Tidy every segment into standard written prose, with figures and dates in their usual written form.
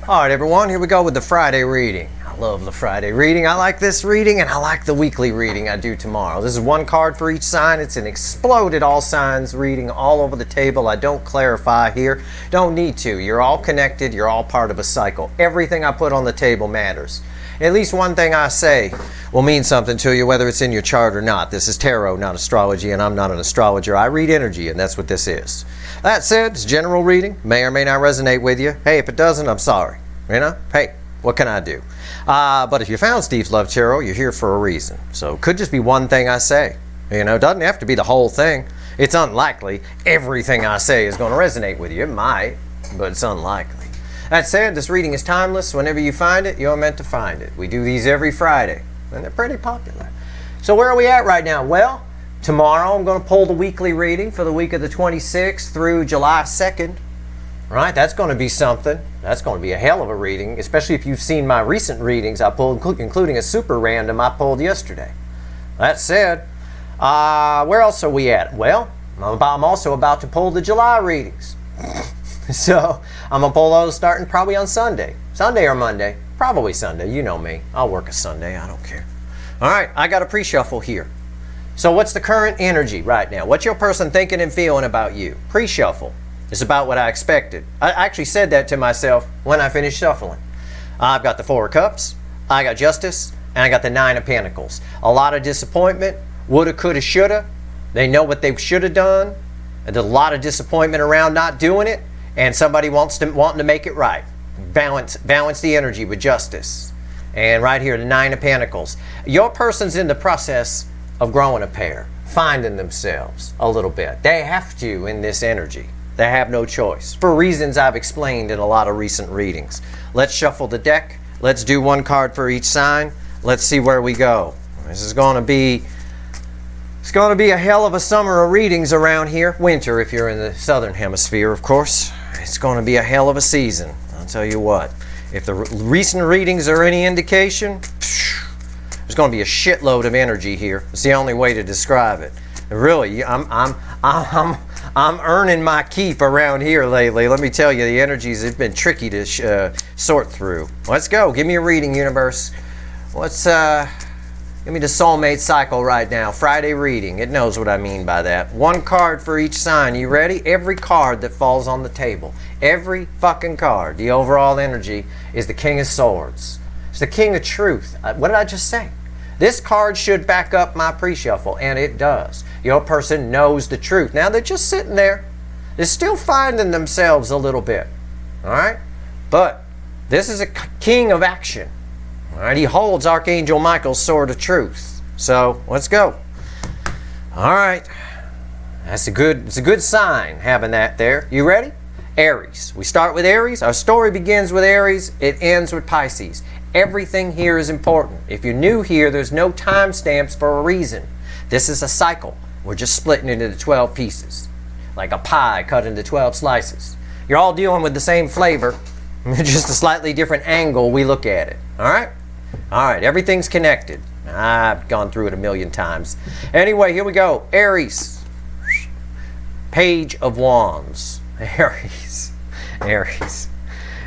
Alright everyone, here we go with the Friday reading. I love the Friday reading. I like this reading and I like the weekly reading I do tomorrow. This is one card for each sign. It's an exploded all signs reading all over the table. I don't clarify here. Don't need to. You're all connected. You're all part of a cycle. Everything I put on the table matters. At least one thing I say will mean something to you, whether it's in your chart or not. This is tarot, not astrology, and I'm not an astrologer. I read energy, and that's what this is. That said, it's general reading. May or may not resonate with you. Hey, if it doesn't, I'm sorry. You know? Hey, what can I do? But if you found Steve's Love Tarot, you're here for a reason. So it could just be one thing I say. You know, it doesn't have to be the whole thing. It's unlikely everything I say is going to resonate with you. It might, but it's unlikely. That said, this reading is timeless. Whenever you find it, you're meant to find it. We do these every Friday, and they're pretty popular. So where are we at right now? Well, tomorrow I'm going to pull the weekly reading for the week of the 26th through July 2nd. Right? That's going to be something. That's going to be a hell of a reading, especially if you've seen my recent readings I pulled, including a super random I pulled yesterday. That said, where else are we at? Well, I'm also about to pull the July readings. So I'm going to pull those starting probably on Sunday. Sunday or Monday. Probably Sunday. You know me. I'll work a Sunday. I don't care. All right. I got a pre-shuffle here. So what's the current energy right now? What's your person thinking and feeling about you? Pre-shuffle. It's about what I expected. I actually said that to myself when I finished shuffling. I've got the Four of Cups. I got Justice. And I got the Nine of Pentacles. A lot of disappointment. Woulda, coulda, shoulda. They know what they should have done. There's a lot of disappointment around not doing it. And somebody wanting to make it right. Balance the energy with Justice. And right here, the Nine of Pentacles. Your person's in the process of growing a pair. Finding themselves a little bit. They have to in this energy. They have no choice. For reasons I've explained in a lot of recent readings. Let's shuffle the deck. Let's do one card for each sign. Let's see where we go. This is going to be... It's going to be a hell of a summer of readings around here. Winter if you're in the southern hemisphere, of course. It's going to be a hell of a season. I'll tell you what. If the recent readings are any indication, there's going to be a shitload of energy here. It's the only way to describe it. Really, I'm earning my keep around here lately. Let me tell you, the energies have been tricky to sort through. Let's go. Give me a reading, universe. Let's give me the soulmate cycle right now. Friday reading. It knows what I mean by that. One card for each sign. You ready? Every card that falls on the table. Every fucking card. The overall energy is the King of Swords. It's the King of Truth. What did I just say? This card should back up my pre-shuffle, and it does. Your person knows the truth. Now, they're just sitting there. They're still finding themselves a little bit. All right? But this is a king of action. All right? He holds Archangel Michael's sword of truth. So, let's go. All right. It's a good sign having that there. You ready? Aries. We start with Aries. Our story begins with Aries. It ends with Pisces. Everything here is important. If you're new here, there's no time stamps for a reason. This is a cycle. We're just splitting it into 12 pieces. Like a pie cut into 12 slices. You're all dealing with the same flavor, just a slightly different angle we look at it. Alright? Alright, everything's connected. I've gone through it a million times. Anyway, here we go. Aries. Page of Wands. Aries. Aries.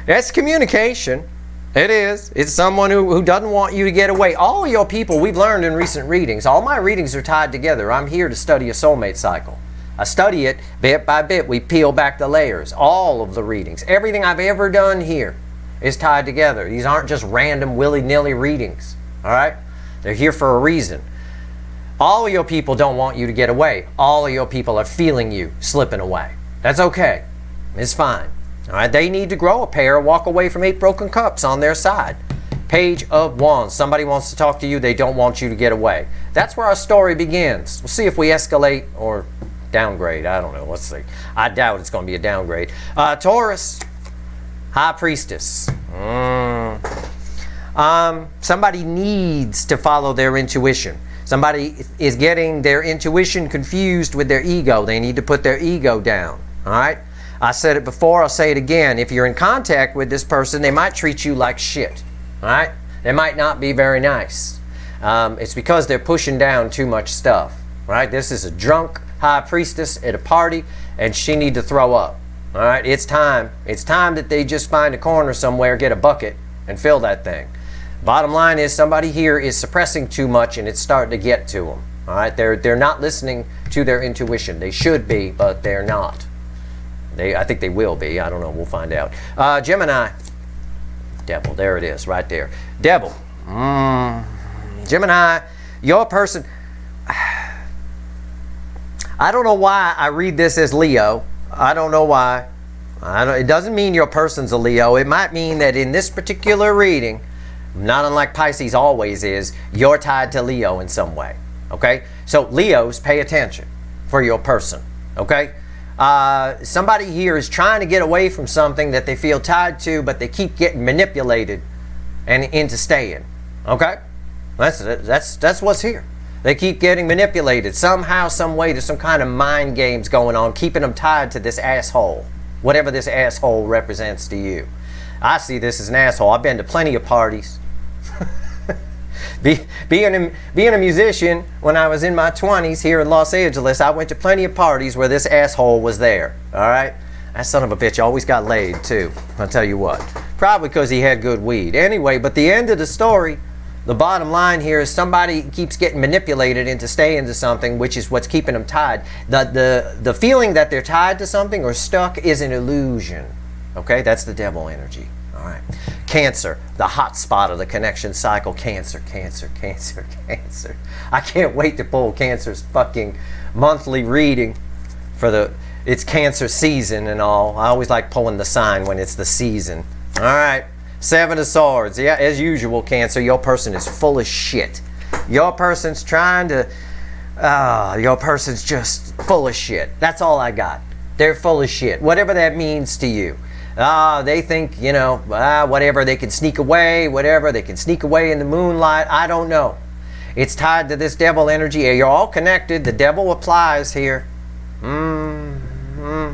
That's communication. It is. It's someone who doesn't want you to get away. All your people, we've learned in recent readings, all my readings are tied together. I'm here to study a soulmate cycle. I study it bit by bit. We peel back the layers. All of the readings. Everything I've ever done here is tied together. These aren't just random willy-nilly readings. All right? They're here for a reason. All of your people don't want you to get away. All of your people are feeling you slipping away. That's okay. It's fine. All right, they need to grow a pair, walk away from 8 broken cups on their side. Page of Wands. Somebody wants to talk to you. They don't want you to get away. That's where our story begins. We'll see if we escalate or downgrade. I don't know. Let's see. I doubt it's going to be a downgrade. Taurus. High Priestess. Somebody needs to follow their intuition. Somebody is getting their intuition confused with their ego. They need to put their ego down. All right? I said it before, I'll say it again. If you're in contact with this person, they might treat you like shit. All right? They might not be very nice. It's because they're pushing down too much stuff. Right? This is a drunk high priestess at a party, and she need to throw up. All right, it's time. It's time that they just find a corner somewhere, get a bucket, and fill that thing. Bottom line is somebody here is suppressing too much and it's starting to get to them. All right, they're not listening to their intuition. They should be, but they're not. I think they will be. I don't know. We'll find out. Gemini. Devil. There it is, right there. Devil. Gemini, your person. I don't know why I read this as Leo. I don't know why. It doesn't mean your person's a Leo. It might mean that in this particular reading, not unlike Pisces always is, you're tied to Leo in some way. Okay? So Leos, pay attention for your person. Okay? Somebody here is trying to get away from something that they feel tied to, but they keep getting manipulated and into staying. Okay? That's what's here. They keep getting manipulated somehow, some way. There's some kind of mind games going on, keeping them tied to this asshole, whatever this asshole represents to you. I see this as an asshole. I've been to plenty of parties. Being a musician, when I was in my 20s here in Los Angeles, I went to plenty of parties where this asshole was there. All right? That son of a bitch always got laid, too. I'll tell you what. Probably because he had good weed. Anyway, but the end of the story, the bottom line here is somebody keeps getting manipulated into staying to something, which is what's keeping them tied. The feeling that they're tied to something or stuck is an illusion. Okay? That's the devil energy. All right. Cancer, the hot spot of the connection cycle. Cancer, Cancer, Cancer, Cancer. I can't wait to pull Cancer's fucking monthly reading for it's Cancer season and all. I always like pulling the sign when it's the season. All right. Seven of Swords. Yeah, as usual, Cancer, your person is full of shit. Your person's trying to... your person's just full of shit. That's all I got. They're full of shit. Whatever that means to you. They think, whatever, they can sneak away, whatever. They can sneak away in the moonlight. I don't know. It's tied to this devil energy. You're all connected. The devil applies here. I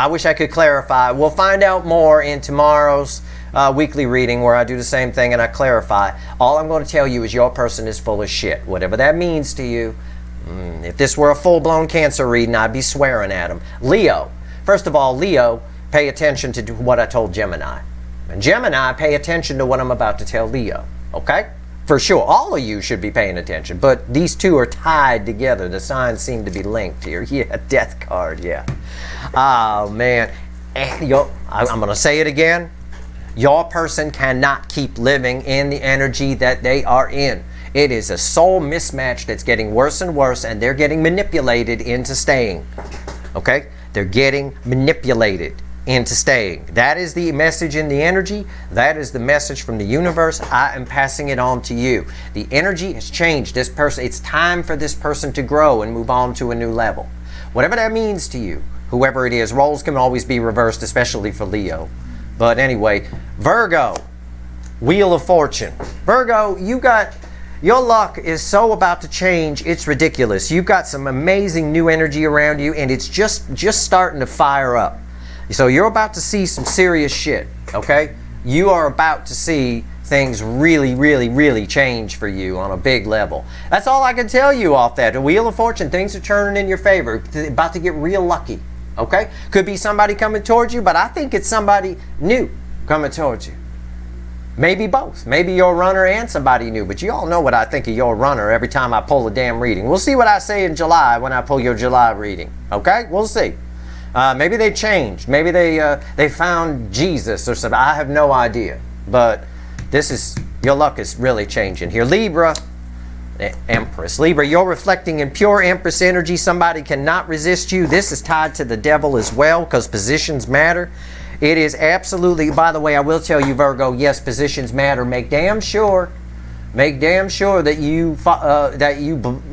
wish I could clarify. We'll find out more in tomorrow's weekly reading where I do the same thing and I clarify. All I'm going to tell you is your person is full of shit. Whatever that means to you. If this were a full-blown Cancer reading, I'd be swearing at him. Leo. First of all, Leo, pay attention to what I told Gemini. And Gemini, pay attention to what I'm about to tell Leo. Okay? For sure. All of you should be paying attention. But these two are tied together. The signs seem to be linked here. Yeah, death card, yeah. Oh, man. I'm going to say it again. Your person cannot keep living in the energy that they are in. It is a soul mismatch that's getting worse and worse, and they're getting manipulated into staying. Okay? They're getting manipulated into staying. That is the message in the energy. That is the message from the universe. I am passing it on to you. The energy has changed. This person, it's time for this person to grow and move on to a new level. Whatever that means to you, whoever it is, roles can always be reversed, especially for Leo. But anyway, Virgo, Wheel of Fortune. Virgo, your luck is so about to change, it's ridiculous. You've got some amazing new energy around you, and it's just starting to fire up. So you're about to see some serious shit, okay? You are about to see things really, really, really change for you on a big level. That's all I can tell you off that. The Wheel of Fortune, things are turning in your favor. About to get real lucky, okay? Could be somebody coming towards you, but I think it's somebody new coming towards you. Maybe both. Maybe you're a runner and somebody new. But you all know what I think of your runner every time I pull a damn reading. We'll see what I say in July when I pull your July reading. Okay? We'll see. Maybe they changed. Maybe they found Jesus or something. I have no idea. But your luck is really changing here. Libra, Empress. Libra, you're reflecting in pure Empress energy. Somebody cannot resist you. This is tied to the devil as well because positions matter. It is absolutely, by the way, I will tell you, Virgo, yes, positions matter. Make damn sure that you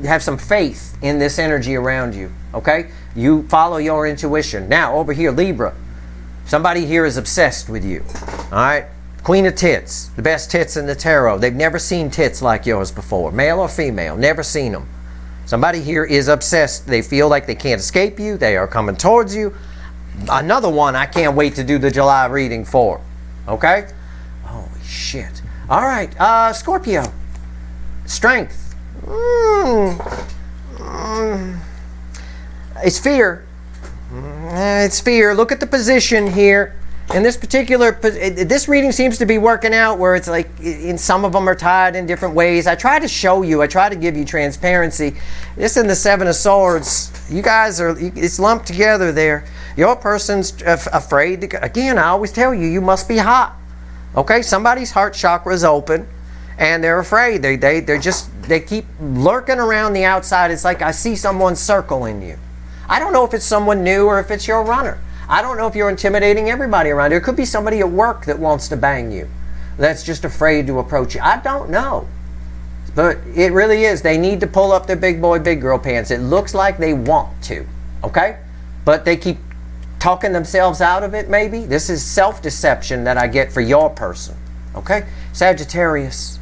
have some faith in this energy around you, okay? You follow your intuition. Now, over here, Libra, somebody here is obsessed with you, all right? Queen of Tits, the best tits in the tarot. They've never seen tits like yours before, male or female, never seen them. Somebody here is obsessed. They feel like they can't escape you. They are coming towards you. Another one I can't wait to do the July reading for. Okay? Holy shit. All right. Scorpio. Strength. It's fear. It's fear. Look at the position here. In this particular, this reading seems to be working out where it's like, in some of them are tied in different ways. I try to show you, I try to give you transparency. This in the Seven of Swords, you guys are, it's lumped together there. Your person's afraid to, again, I always tell you, you must be hot. Okay, somebody's heart chakra is open and they're afraid. They keep lurking around the outside. It's like I see someone circling you. I don't know if it's someone new or if it's your runner. I don't know if you're intimidating everybody around here. It could be somebody at work that wants to bang you, that's just afraid to approach you. I don't know. But it really is. They need to pull up their big boy, big girl pants. It looks like they want to, okay? But they keep talking themselves out of it, maybe. This is self-deception that I get for your person, okay? Sagittarius.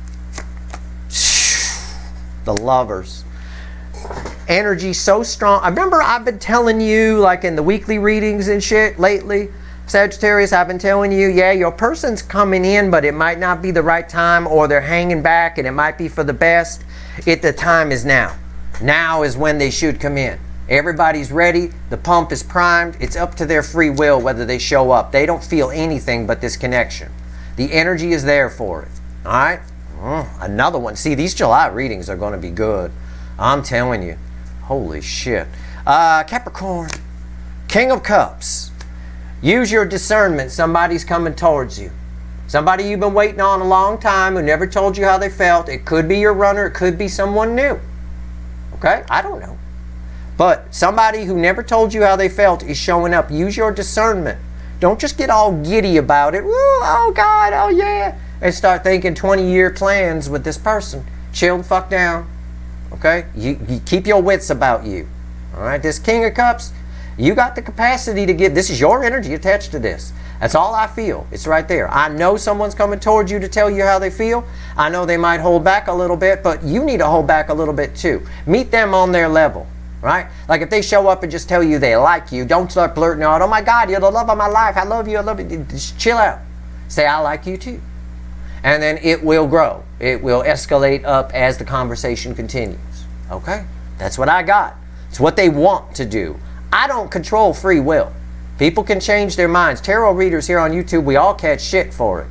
The lovers. Energy so strong. I remember I've been telling you, like in the weekly readings and shit lately, Sagittarius, I've been telling you, yeah, your person's coming in, but it might not be the right time, or they're hanging back and it might be for the best. The time is now. Now is when they should come in. Everybody's ready. The pump is primed. It's up to their free will whether they show up. They don't feel anything but this connection. The energy is there for it. All right? Another one. See, these July readings are going to be good. I'm telling you. Holy shit. Capricorn. King of Cups. Use your discernment. Somebody's coming towards you. Somebody you've been waiting on a long time who never told you how they felt. It could be your runner. It could be someone new. Okay? I don't know. But somebody who never told you how they felt is showing up. Use your discernment. Don't just get all giddy about it. Ooh, oh God, oh yeah. And start thinking 20-year plans with this person. Chill the fuck down. Okay? You keep your wits about you. All right? This King of Cups, you got the capacity to give. This is your energy attached to this. That's all I feel. It's right there. I know someone's coming towards you to tell you how they feel. I know they might hold back a little bit, but you need to hold back a little bit too. Meet them on their level. Right? Like if they show up and just tell you they like you, don't start blurting out, oh my God, you're the love of my life. I love you. I love you. Just chill out. Say, I like you too. And then it will grow. It will escalate up as the conversation continues. Okay? That's what I got. It's what they want to do. I don't control free will. People can change their minds. Tarot readers here on YouTube, we all catch shit for it.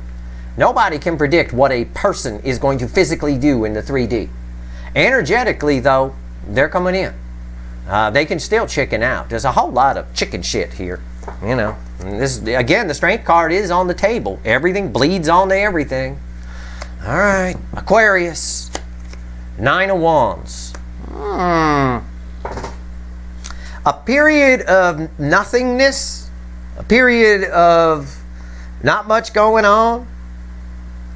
Nobody can predict what a person is going to physically do in the 3D. Energetically, though, they're coming in. They can still chicken out. There's a whole lot of chicken shit here. You know, and this again, the strength card is on the table. Everything bleeds onto everything. All right, Aquarius, 9 of Wands. A period of nothingness, a period of not much going on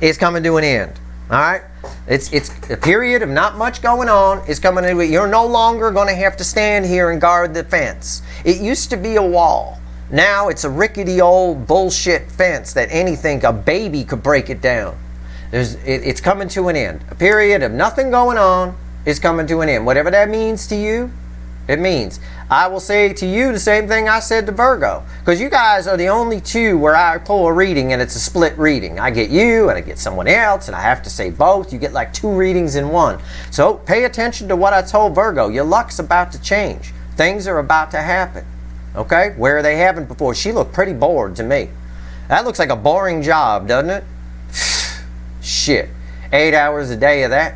is coming to an end. All right, it's a period of not much going on is coming to. You're no longer going to have to stand here and guard the fence. It used to be a wall. Now it's a rickety old bullshit fence that a baby could break it down. It's coming to an end. A period of nothing going on is coming to an end. Whatever that means to you, it means. I will say to you the same thing I said to Virgo. Because you guys are the only two where I pull a reading and it's a split reading. I get you and I get someone else and I have to say both. You get like 2 readings in one. So pay attention to what I told Virgo. Your luck's about to change. Things are about to happen. Okay? Where they haven't before. She looked pretty bored to me. That looks like a boring job, doesn't it? Shit. 8 hours a day of that.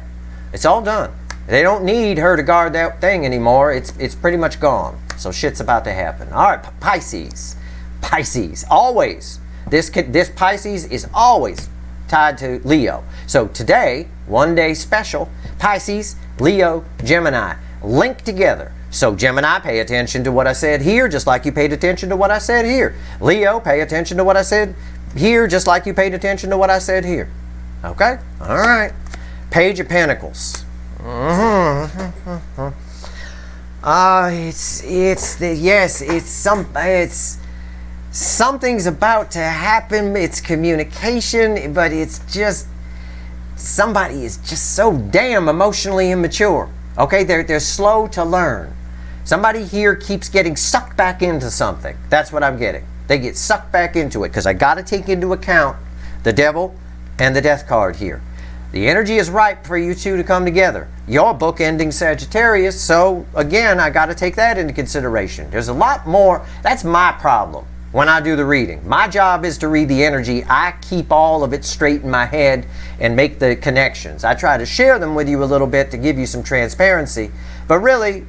It's all done. They don't need her to guard that thing anymore. It's pretty much gone. So shit's about to happen. All right, Pisces. Pisces. Always. This Pisces is always tied to Leo. So today, one day special, Pisces, Leo, Gemini. Linked together. So Gemini, pay attention to what I said here, just like you paid attention to what I said here. Leo, pay attention to what I said here, just like you paid attention to what I said here. Okay? All right. Page of Pentacles. Something's about to happen. It's communication, but it's just somebody is just so damn emotionally immature. Okay, they're slow to learn. Somebody here keeps getting sucked back into something. That's what I'm getting. They get sucked back into it because I got to take into account the Devil and the Death card here. The energy is ripe for you two to come together. Your book ending Sagittarius, so again, I got to take that into consideration. There's a lot more. That's my problem when I do the reading. My job is to read the energy. I keep all of it straight in my head and make the connections. I try to share them with you a little bit to give you some transparency, but really,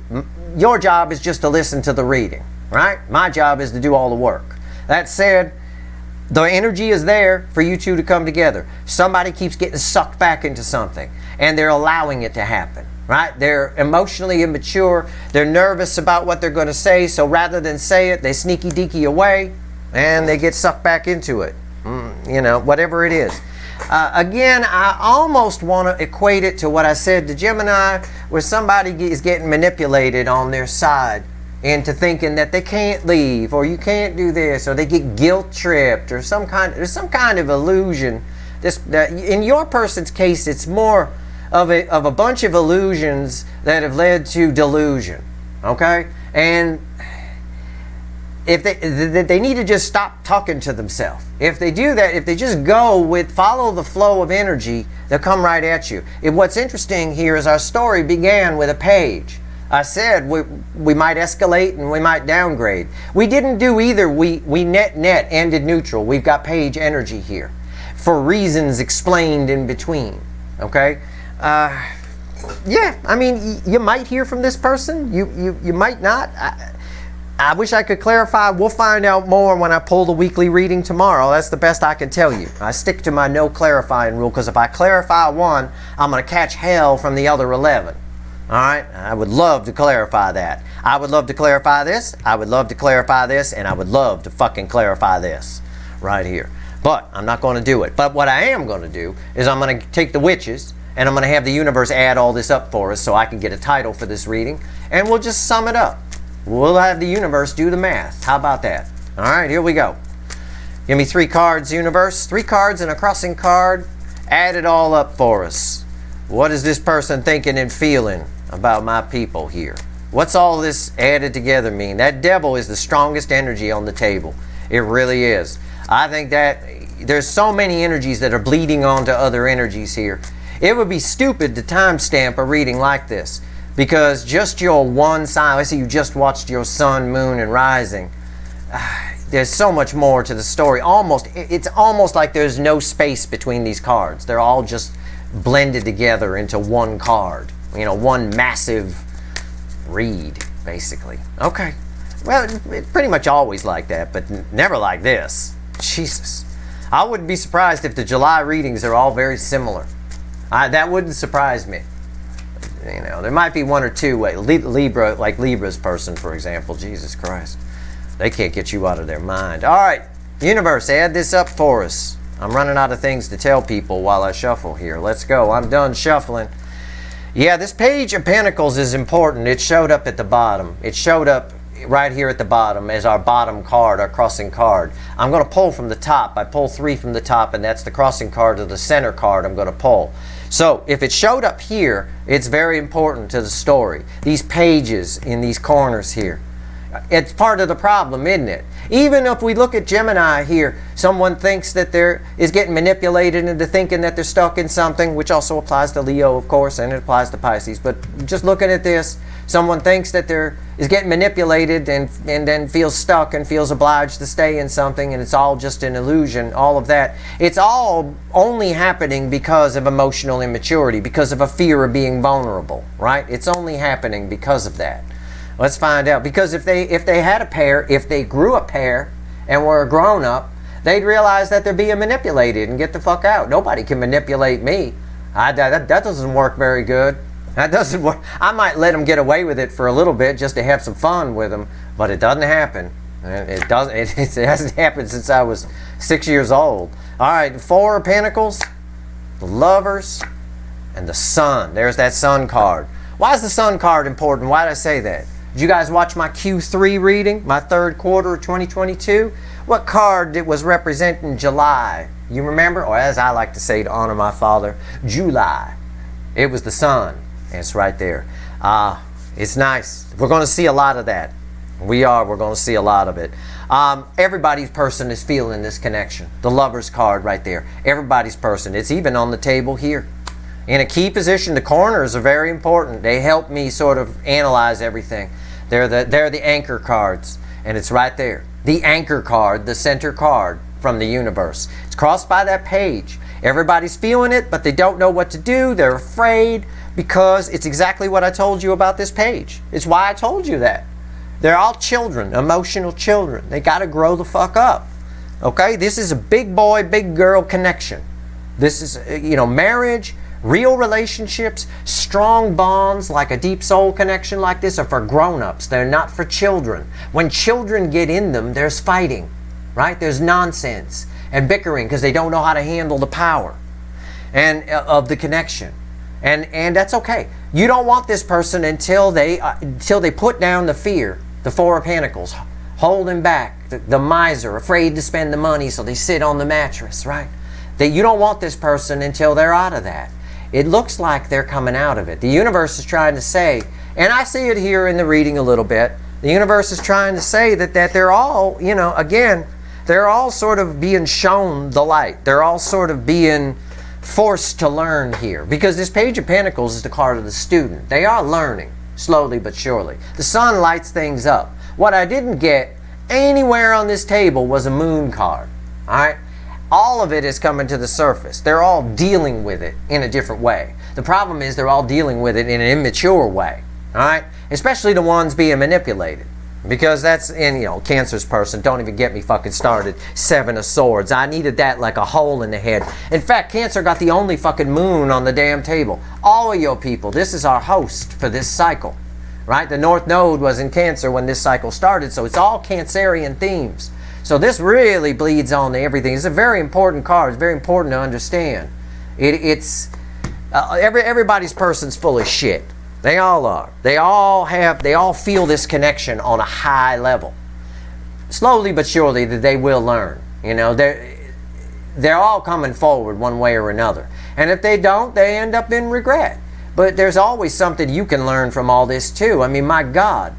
your job is just to listen to the reading, right? My job is to do all the work. That said, the energy is there for you two to come together. Somebody keeps getting sucked back into something, and they're allowing it to happen, right? They're emotionally immature. They're nervous about what they're going to say, so rather than say it, they sneaky deaky away, and they get sucked back into it. You know, whatever it is. Again, I almost want to equate it to what I said to Gemini, where somebody is getting manipulated on their side into thinking that they can't leave, or you can't do this, or they get guilt tripped, or there's some kind of illusion. In your person's case, it's more of a bunch of illusions that have led to delusion. Okay, and if they need to just stop talking to themselves. If they do that, if they just follow the flow of energy, they'll come right at you. What's interesting here is our story began with a page. I said we might escalate and we might downgrade. We didn't do either. We net ended neutral. We've got page energy here for reasons explained in between. Okay? Yeah, I mean, you might hear from this person. You might not. I wish I could clarify. We'll find out more when I pull the weekly reading tomorrow. That's the best I can tell you. I stick to my no clarifying rule, because if I clarify one, I'm going to catch hell from the other 11. All right? I would love to clarify that. I would love to clarify this. I would love to clarify this. And I would love to fucking clarify this right here. But I'm not going to do it. But what I am going to do is I'm going to take the witches and I'm going to have the universe add all this up for us so I can get a title for this reading. And we'll just sum it up. We'll have the universe do the math. How about that? All right, here we go. Give me 3 cards, universe. 3 cards and a crossing card. Add it all up for us. What is this person thinking and feeling about my people here? What's all this added together mean? That devil is the strongest energy on the table. It really is. I think that there's so many energies that are bleeding onto other energies here. It would be stupid to timestamp a reading like this, because just your one sign, let's say you just watched your sun, moon, and rising. There's so much more to the story. It's almost like there's no space between these cards. They're all just blended together into one card. You know, one massive read, basically. Okay. Well, it's pretty much always like that, but never like this. Jesus. I wouldn't be surprised if the July readings are all very similar. That wouldn't surprise me. You know, there might be 1 or 2. Libra, like Libra's person, for example. Jesus Christ. They can't get you out of their mind. All right. Universe, add this up for us. I'm running out of things to tell people while I shuffle here. Let's go. I'm done shuffling. Yeah, this Page of Pentacles is important. It showed up at the bottom. It showed up right here at the bottom as our bottom card, our crossing card. I'm going to pull from the top. I pull 3 from the top, and that's the crossing card, or the center card I'm going to pull. So if it showed up here, it's very important to the story. These pages in these corners here. It's part of the problem, isn't it? Even if we look at Gemini here, someone thinks that is getting manipulated into thinking that they're stuck in something, which also applies to Leo, of course, and it applies to Pisces. But just looking at this, someone thinks that is getting manipulated and then feels stuck and feels obliged to stay in something, and it's all just an illusion, all of that. It's all only happening because of emotional immaturity, because of a fear of being vulnerable, right? It's only happening because of that. Let's find out. Because if they had a pair, if they grew a pair and were a grown-up, they'd realize that they're being manipulated and get the fuck out. Nobody can manipulate me. That doesn't work very good. That doesn't work. I might let them get away with it for a little bit just to have some fun with them, but it doesn't happen. It hasn't happened since I was 6 years old. All right, 4 of Pentacles, the Lovers, and the Sun. There's that Sun card. Why is the Sun card important? Why did I say that? Did you guys watch my Q3 reading, my 3rd quarter of 2022? What card it was representing July? You remember? Or as I like to say to honor my father, July. It was the Sun. It's right there. It's nice. We're going to see a lot of that. We're going to see a lot of it. Everybody's person is feeling this connection. The Lover's card right there. Everybody's person. It's even on the table here. in a key position. The corners are very important. They help me sort of analyze everything. They're the anchor cards, and it's right there. The anchor card, the center card from the universe. It's crossed by that page. Everybody's feeling it, but they don't know what to do. They're afraid because it's exactly what I told you about this page. It's why I told you that. They're all children, emotional children. They got to grow the fuck up. Okay? This is a big boy, big girl connection. This is, marriage, real relationships, strong bonds like a deep soul connection like this are for grown-ups. They're not for children. When children get in them, there's fighting, right? There's nonsense and bickering because they don't know how to handle the power and of the connection. And that's okay. You don't want this person until they put down the fear, the Four of Pentacles, holding back, the miser, afraid to spend the money, so they sit on the mattress, right? That you don't want this person until they're out of that. It looks like they're coming out of it. The universe is trying to say, and I see it here in the reading a little bit, the universe is trying to say that they're all, again, they're all sort of being shown the light. They're all sort of being forced to learn here. Because this Page of Pentacles is the card of the student. They are learning, slowly but surely. The sun lights things up. What I didn't get anywhere on this table was a moon card. All right? All of it is coming to the surface. They're all dealing with it in a different way. The problem is they're all dealing with it in an immature way. All right? Especially the ones being manipulated. Because that's in, Cancer's person. Don't even get me fucking started. Seven of Swords. I needed that like a hole in the head. In fact, Cancer got the only fucking moon on the damn table. All of your people, this is our host for this cycle. Right? The North Node was in Cancer when this cycle started, so it's all Cancerian themes. So this really bleeds on to everything. It's a very important card. It's very important to understand. Everybody's person's full of shit. They all are. They all feel this connection on a high level. Slowly but surely they will learn. They're all coming forward one way or another. And if they don't, they end up in regret. But there's always something you can learn from all this too. I mean, my God.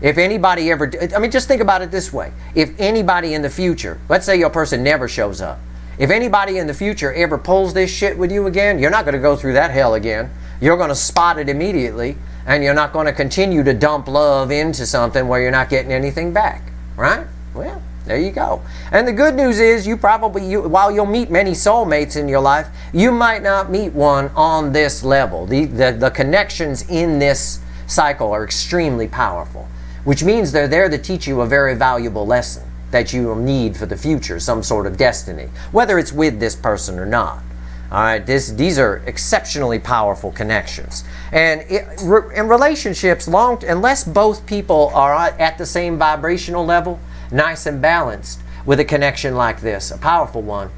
If anybody ever, just think about it this way. If anybody in the future, let's say your person never shows up. If anybody in the future ever pulls this shit with you again, you're not going to go through that hell again. You're going to spot it immediately, and you're not going to continue to dump love into something where you're not getting anything back. Right? Well, there you go. And the good news is while you'll meet many soulmates in your life, you might not meet one on this level. The connections in this cycle are extremely powerful, which means they're there to teach you a very valuable lesson that you will need for the future, some sort of destiny, whether it's with this person or not. All right, these are exceptionally powerful connections. And in relationships, unless both people are at the same vibrational level, nice and balanced, with a connection like this, a powerful one,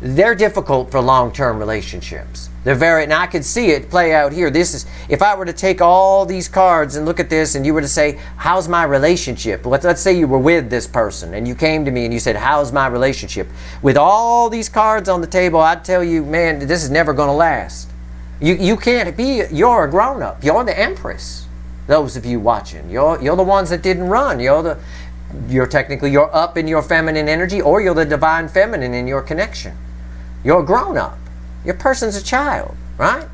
they're difficult for long-term relationships. And I could see it play out here. This is, if I were to take all these cards and look at this and you were to say, how's my relationship? Let's say you were with this person and you came to me and you said, how's my relationship? With all these cards on the table, I'd tell you, man, this is never going to last. You can't be, you're a grown-up. You're the Empress. Those of you watching, you're the ones that didn't run. You're technically, you're up in your feminine energy, or you're the divine feminine in your connection. You're a grown-up. Your person's a child, right?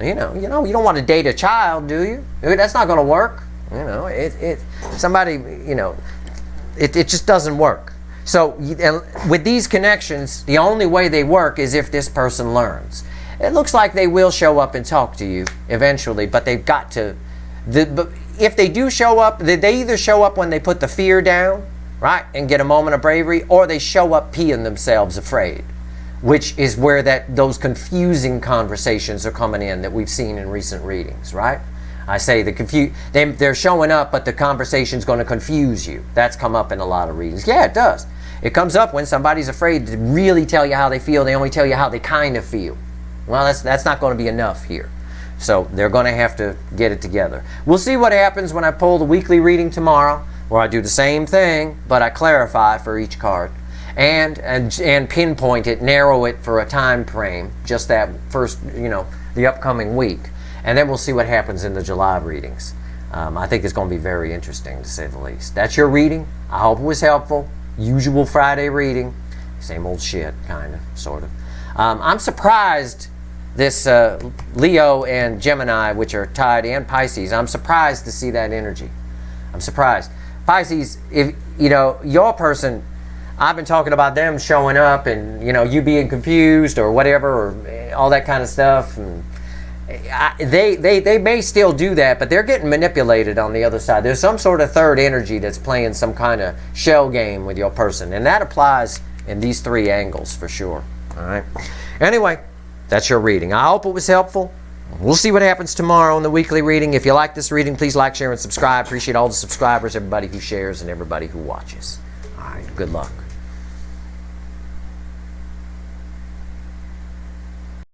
You don't want to date a child, do you? That's not going to work. It just doesn't work. So with these connections, the only way they work is if this person learns. It looks like they will show up and talk to you eventually, but they've got to. If they do show up, they either show up when they put the fear down, right, and get a moment of bravery, or they show up peeing themselves afraid, which is where those confusing conversations are coming in that we've seen in recent readings, right? I say they're showing up, but the conversation's going to confuse you. That's come up in a lot of readings. Yeah, it does. It comes up when somebody's afraid to really tell you how they feel. They only tell you how they kind of feel. Well, that's not going to be enough here. So they're going to have to get it together. We'll see what happens when I pull the weekly reading tomorrow, where I do the same thing, but I clarify for each card. And pinpoint it, narrow it for a time frame, just that first, the upcoming week. And then we'll see what happens in the July readings. I think it's going to be very interesting, to say the least. That's your reading. I hope it was helpful. Usual Friday reading. Same old shit, kind of, sort of. I'm surprised this Leo and Gemini, which are tied, and Pisces. I'm surprised to see that energy. I'm surprised. Pisces, if you know your person, I've been talking about them showing up and you being confused or whatever, or all that kind of stuff. And they may still do that, but they're getting manipulated on the other side. There's some sort of third energy that's playing some kind of shell game with your person, and that applies in these three angles for sure. All right. Anyway, that's your reading. I hope it was helpful. We'll see what happens tomorrow in the weekly reading. If you like this reading, please like, share, and subscribe. Appreciate all the subscribers, everybody who shares, and everybody who watches. All right. Good luck.